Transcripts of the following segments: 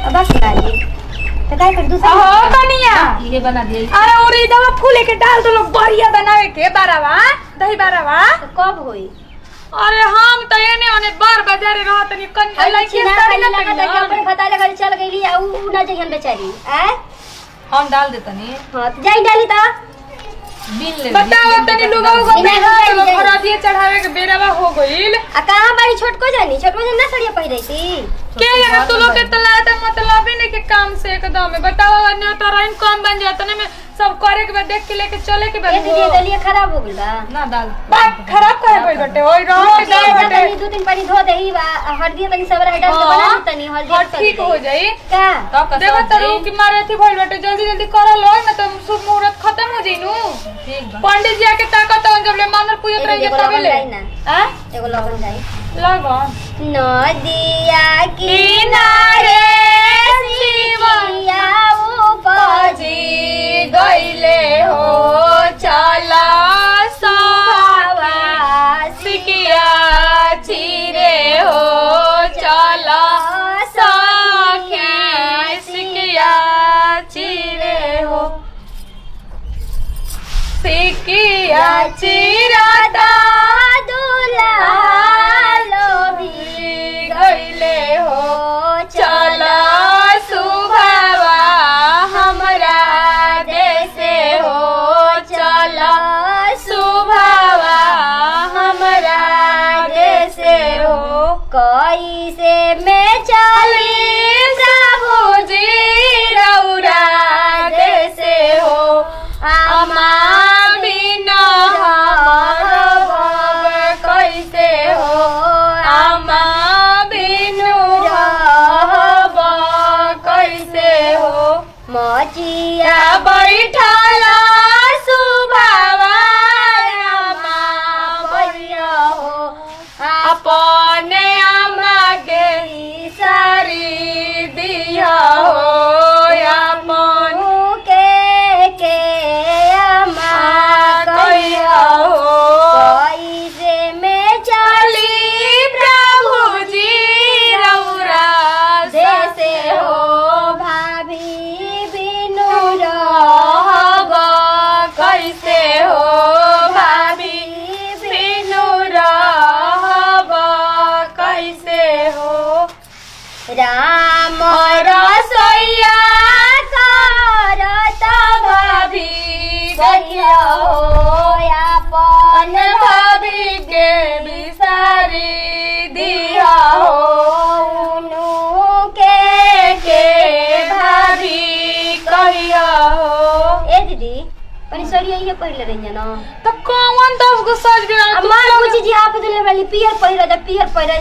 अब बना ली तो काय कर दूसरा हो कनिया ये बना दिए। अरे और ई दवा फूले के डाल तो लोग बढ़िया बनावे के बारावा दही बारावा तो कब होई अरे हम तो एने ओने बार बाजारे रहत नहीं कन लड़की ना खाली लगा दे अपने बता ले घर चल गईली आ उ ना जगन बेचारी हम डाल देतनी। हां तो जाई डाली ता बिल ले बताओ तनी लोग हरा दिए चढ़ावे के बेरावा हो गइल आ कहां बाई छोटको जानी ना साड़िया पहिरई थी के यार तू लोग के तलाता मतलब ही नहीं के काम से एकदम बताओ न तो राइन कम बन जाता ना में सब करे के बाद देख के लेके चले के बाद ये दलिया खराब हो गइल बा ना डाल बात खराब करे गइल बटे ओई रहो के डाल बटे तनी दो तीन पानी धो देही बा हल्दी तनी सब रह डाल के बना तनी हल्दी ठीक हो जाई का तब देखो तरू की मारे थी भइल बटे जल्दी जल्दी कर लो ना तो शुभ मुहूर्त खत्म हो जाइनु ठीक बा। पंडित जी के ताकत जब ले मानर पूजत रह एगो तब लगन ले जाई ना हां एगो लगन जाई लगन नदिया किनारे शिवैया उपजी गइले हो चला सावा सिकिया चिरे हो चला सखी सिकिया चिरे हो सिकिया चिराता दुलालो भी गइले हो चला सुभावा हमरा देसे हो चला सुभावा हमरा देसे हो कैसे में चली प्रभुजी रौरा देसे हो अमा बिना रहब कैसे हो अमा बिनु रहब कैसे हो मचिया या बैठला सुभावा अमा बढ़िया हो अपने अमा के सारी दिया हो अपन के अम्मा कहिया हो कैसे में चली चली प्रभुजी रौरा देसे हो भाभी बिनु रहब कैसे हो भाभी बिनु रहब कैसे हो राम रसोइया करत भाभी गइया हो अपन भाभी के बिसारी दिया हो उनु के भाभी कहिया हो ए दीदी पनी सरिया ये पहिरले रही ना तो कौन 10 गो सज गया अम्मा पूछी जी आप दिले वाली पियर पहिरा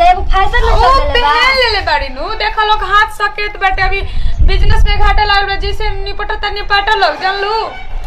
जा एगो फैशन में ओ चल बा पहन ले बाड़ी नु देखा लोग हाथ सकेत बैठे अभी बिजनेस में घाटा लग रहा जैसे निपटा लोग जान लू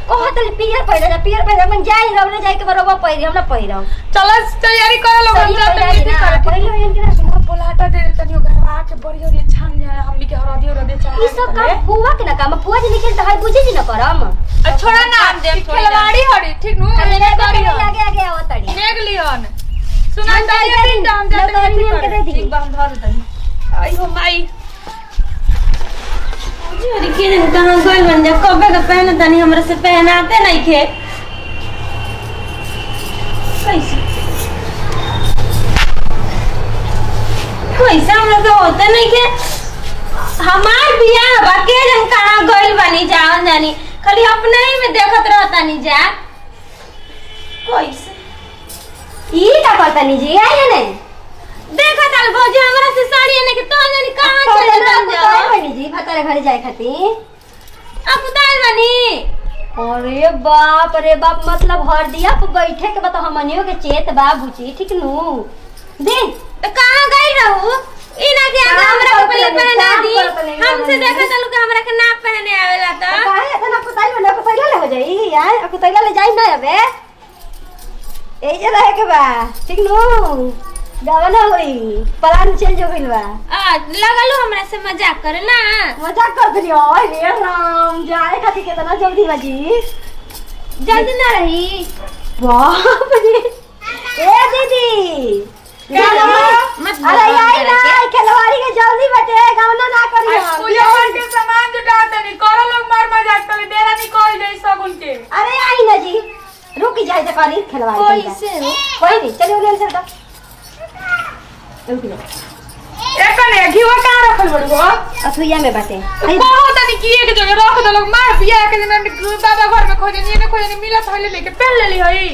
कहत ले पियर पहिरा मन जाई रवले जाई के बरोबर पहिरी हमरा पहिराऊ चलो तैयारी कर लो हम जाते मीटिंग करे पहिलो यन के सुनो बोलाटा दे तनियो घर आके बढ़िया रे छान जाए हमनी के हरदी चढ़ा ई सब काम फुआ के ना काम फुआ जी निकल त है बुझी जी ना करम छोड़ा ना खिलवाड़ी हड़ी ठीक नु आगे आवतड़ी नेग लिहन सुना तैयारी हम जाते मीटिंग करे ठीक बा हम धर देतनी। आई हो माई अरे के दिन कहां गइल बन जा कबे का पहन तनी हमरा से पहनाते नहीं खे कैसे हमरा तो होते नहीं खे हमार बियाह बा के दिन कहां गइल बनी जान जानी खाली अपने ही में देखत रहता नहीं जा कैसे ई का पता नहीं जी आई ने देखा ताल भौजी हमरा से साड़ी ने के तो जानी कहां चले जाओ बनी जी भतारे घर जाए खातिर अब उतार बनी अरे बाप मतलब हर दिया पे बैठे के बता हमनियो के चेत बाबूजी ठीक नु दे तो कहां गई रहू इना के आगे हमरा के पहले पहना दी हमसे देखा चलू के हमरा के ना पहने आवेला त काहे इतना कुताई ले हो जाई यार कुताई ले जाई ना अबे ए जे रहे के बा ठीक नु गावना होई प्लान चेंज हो गइल बा लगलू हमरा से मजाक करे ना मजाक कर दियो रे राम जाए खातिर कितना जल्दी बाजी जल्दी ना रही बाप रे ए दीदी मत अरे आई ना खिलवाड़ी के जल्दी बटे गावना ना करियो खिलवाई कैसे कोई नहीं चलिए उन्हें से बता रुक ले एकने घीवा का रखल बड़ो असुइया में बाटे बहुत तनी की एक जगह रख दे लोग मार बिया के दिन बाबा घर में खोजे नहीं खोजे मिला थैले लेके पहन लेली हई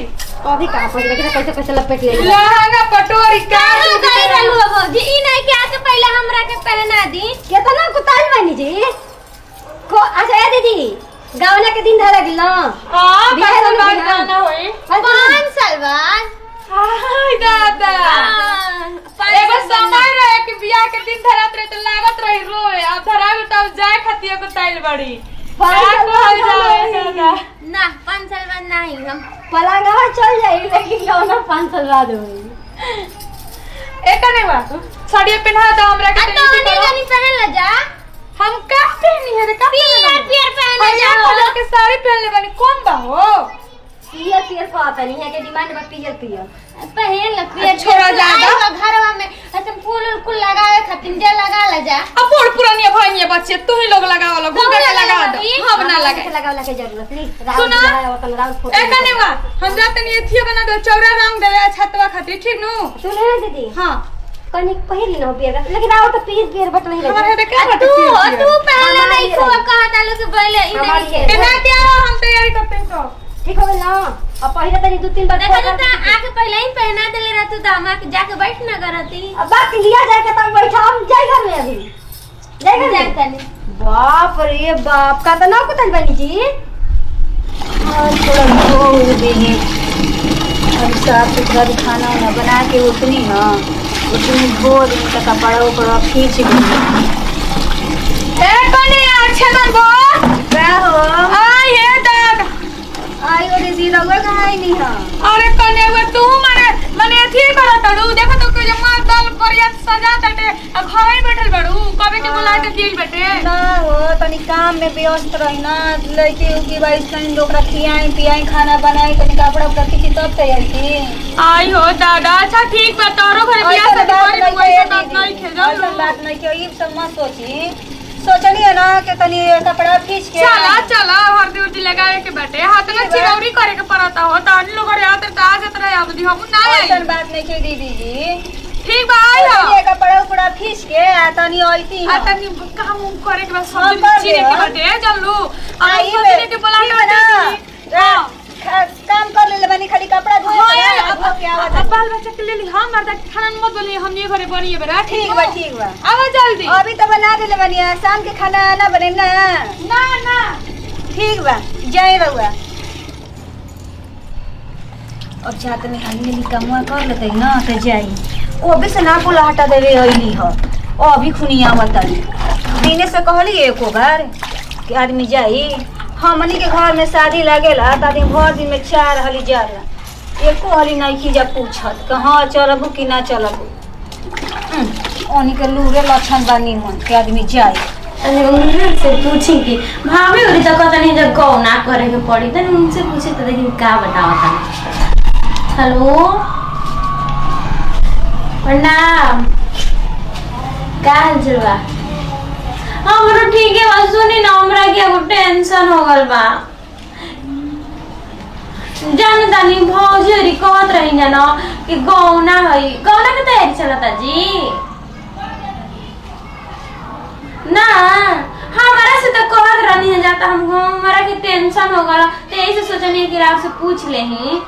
अभी कहां पहुंच गए कैसे कैसे लपेट ले लहंगा पटोरी का गई रहलू भौजी ई नहीं के आके पहले हमरा के पहना दी केतना कुताल बनी जी को अच्छा दीदी गावना के दिन धरा गेल ना हां बिहार पैसा वाला बात ना होई 5 साल बाद हाय दादा एगो समय रहे कि बियाह के दिन धरात रहे तो लागत रही रोए अब धरा तब जाए खातिर को ताइल बड़ी ना 5 साल बाद नहीं हम पलंगवा चल जाई लेकिन गावना 5 साल बाद होई एकने बा साड़ी पहना दो हमरा के तो नहीं पहन ल जा हम का पहनी है रे का पियर पहन जा कलर के साड़ी पहन ले बनी कौन बा हो पियर पियर कहता नहीं है के डिमांड बा पियर पियर पहन ल पियर छोड़ा ज्यादा घरवा में अच्छा फूल कुल लगावे खातिर दे लगा ल जा अब बूढ़ पुरानी भइनी बच्चे तू ही लोग लगाओ लो घूम के लगा दो हम ना लगे लगावला के जरूरत नहीं सुना राउत राउत फोटो एकने बा हम जाते नहीं एथिया बना दो चौरा रंग देवे छतवा खातिर ठीक नु सुन है दीदी हां कनी पहिली न पियर लेकिन राउत तो पियर पियर बट नहीं हमारे लगे हेदे का बट तू पहले नहीं खो कहा तालू के पहले ई नहीं के एना क्या हम तैयारी करते हैं तो ठीक हो गेल ना अब पहले तनी 2-3 बार देखा तो आके पहले ही पहना देले रहतू तो हम आके जाके बैठ ना करती अब बात लिया जाए के तब बैठा हम जाए घर में अभी जाए घर में जाता नहीं बाप रे बाप का तो ना कुतल बनी जी और थोड़ा धो दे और साफ सुथरा खाना वाना बना के उतनी ना उतनी धो दिन का कपड़ा उपड़ा खींच गई ए कने अच्छे मन बो क्या हो आई है दादा आई और सीधा हुआ कहाँ ही नहीं है अरे कने वे तू माने एथी करत अड़ू देखो तो के जमा दल परिया सजा तटे अब घर में बैठल बड़ू कबे के बुलाए के दिल बेटे ना हो तनी काम में व्यस्त रही ना लड़की उकी भाई तनी लोग खियाई पियाई खाना बनाई तनी कपड़ा उपड़ा की तब तैयार की आई हो दादा अच्छा ठीक बा तोरो घर बियाह से कोई बात नहीं खेजो ऐसा बात नहीं क्यों ये सब मत सोची सोचनी है ना कि तनी कपड़ा खींच के चला चला हरदी उर्दी लगाए के बेटे हाथ में चिरौरी करे के पड़ता हो तो अन्य लोग रे आते तो आ जात रहे अब दी हम ना आई ऐसा बात नहीं के दीदी जी ठीक बा आई हो ये कपड़ा उपड़ा खींच के आ तनी आईती आ तनी काम उम करे के बाद सब चीज के बेटे चलू आई अब सोचने के बुलाए ना काम कर ले बनी खाली कपड़ा धोए अब बाल बच्चा के लिए हम मर्दा खाना मत बोलिए हम ये घरे बनिए बेटा ठीक बा ठीक बा आवा जल्दी अभी तो बना देले बनिया शाम के खाना ना बने ना ना ना ठीक बा जाए रहुआ अब जात में हाली में कमुआ कर लेते ना तो जाई ओ भी से ना बोला हटा देवे ओइली हो ओ अभी खुनिया बताली दिने से कहली एको बार कि आदमी जाई हमनी के घर में शादी लागेला त आदमी भर दिन में 4 हली जाला एको हली नहीं की जा पूछत कि हाँ चलबू कि ना चलबू ओनी के लूरे लक्षण बानी मन के आदमी जाए अरे उनसे पूछी कि भाभी और तो कहता नहीं जब कहो ना करे के पड़ी तो उनसे पूछे तो देखिए क्या बताओ था हेलो प्रणाम का हाल चाल बा हमरो ठीक है बस सुनी ना हमरा के एगो टेंशन हो गल बा जान तानी भौजरी कहत रही ना कि गौना है गौना के तैयारी चलता जी ना हमारा से तो कहत रहनी है जाता हम हमारा के टेंशन हो गला तो ऐसे सोचनी कि आप से पूछ ले ही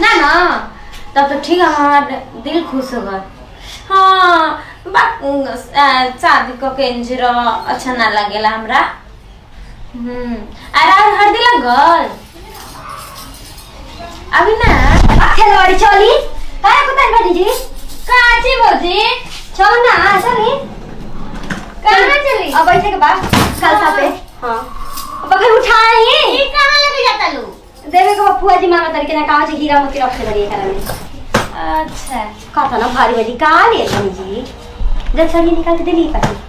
ना ना तब तो ठीक है हमारा दिल खुश हो गया हाँ शादी को केंजरो अच्छा ना लगेला हमरा अरे हल्दी लगल अभी ना खेलवाड़ी चली काय कुतल बनी जी काची बोजी चल ना चली कहां चली अब बैठे के बाद कल पे हां बगल उठाई ये कहां लेके जाता लो देवे के फुआ जी मांगा तरीके ना कहां से हीरा मोती रख दे करा में अच्छा कथा ना भारी बजी कहां ले बनी जी जब साड़ी निकाल के देली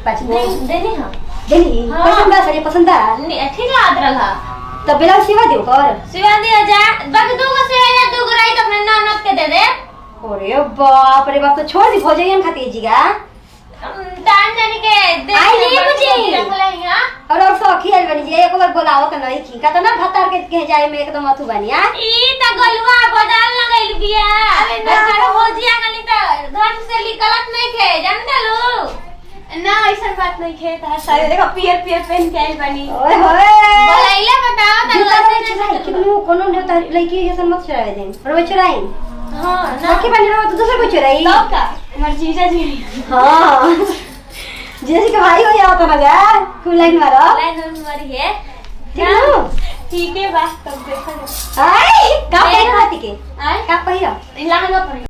पाची देनी हां देली हाँ। पसंद आ साड़ी पसंद आ ठीक लाद रहा तब बेला सेवा दियो कर सिवा दिया जा बाकी दो को सिवा जा दो को रही तो अपने ननद के दे दे अरे बाप रे बाप तो छोड़ दी भौजैया खाती जीगा टाइम जाने के दे आई नहीं मुझे रखला और सखी आइल बनी जी एक बार बोलाओ त नहीं की का त ना भतार के जाए में एकदम अथु बनिया ई त गलवा आइल बिया अरे ना। घर हो जिया गली त घर से निकलत नहीं खे जानता लो ना ऐसा बात नहीं खे था सारे देखो पियर पियर पहन के आइल बनी ओए होए बोलैले बताओ त चुराई कितनु कोनो नेता लड़की जैसा मत चुराए दे और वो चुराई हां ना बाकी बन रहा तो दूसरा को चुराई तब का हमर जीजा जी हां जैसे कि भाई हो जाता ना जा कोई लाइन मारो लाइन मरी है ठीक ठीक है बस तब देखो आई का पहिरा के आए का पहिरा लहंगा पर